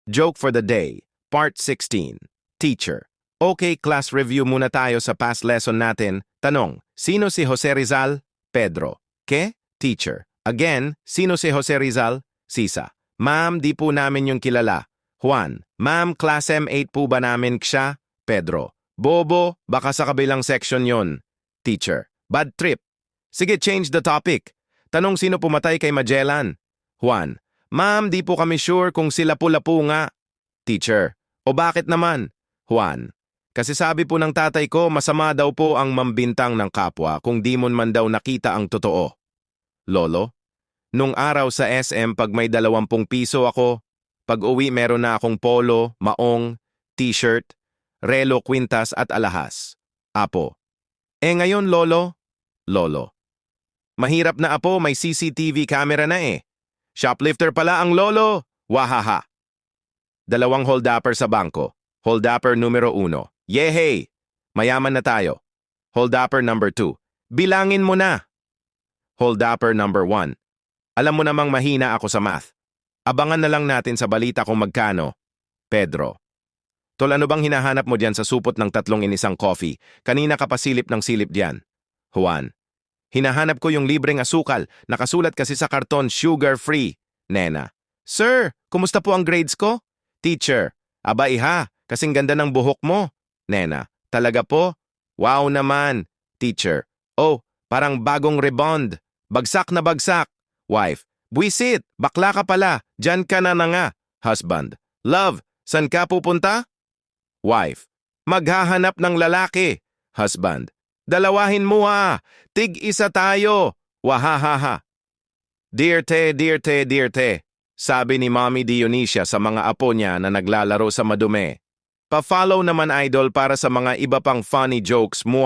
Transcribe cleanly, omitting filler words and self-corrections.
Joke for the Day, Part 16. Teacher. Okay, class review muna tayo sa past lesson natin. Tanong, sino si Jose Rizal? Pedro. Ke? Teacher. Again, sino si Jose Rizal? Sisa. Ma'am, di po namin yung kilala. Juan. Ma'am, class M8 po ba namin siya? Pedro. Bobo, baka sa kabilang section yon. Teacher. Bad trip. Sige, change the topic. Tanong sino pumatay kay Magellan? Juan. Ma'am, di po kami sure kung sila Lapu-Lapu nga. Teacher. O bakit naman? Juan. Kasi sabi po ng tatay ko, masama daw po ang mambintang ng kapwa kung di mo man daw nakita ang totoo. Lolo. Nung araw sa SM pag may 20 piso ako, pag uwi meron na akong polo, maong, t-shirt, relo, kwintas at alahas. Apo. Ngayon, Lolo? Lolo. Mahirap na apo, may CCTV camera na eh. Shoplifter pala ang lolo! Wahaha! 2 holdupper sa bangko. Holdupper numero 1. Yehey! Mayaman na tayo. Holdupper number 2. Bilangin mo na! Holdupper number 1. Alam mo namang mahina ako sa math. Abangan na lang natin sa balita kung magkano. Pedro. Tol, ano bang hinahanap mo diyan sa supot ng 3 inisang coffee? Kanina ka pa silip ng silip diyan. Juan. Hinahanap ko yung libreng asukal. Nakasulat kasi sa karton, sugar-free. Nena. Sir, kumusta po ang grades ko? Teacher. Aba iha, kasing ganda ng buhok mo. Nena. Talaga po? Wow naman. Teacher. Oh, parang bagong rebond. Bagsak na bagsak. Wife. Buisit, bakla ka pala. Diyan ka na nga. Husband. Love, san ka pupunta? Wife. Maghahanap ng lalaki. Husband. Dalawahin mo ha. Tig-isa tayo. Wahahaha. Dear te, dear te, dear te. Sabi ni Mommy Dionisia sa mga apo niya na naglalaro sa madumi. Pa-follow naman idol para sa mga iba pang funny jokes mo.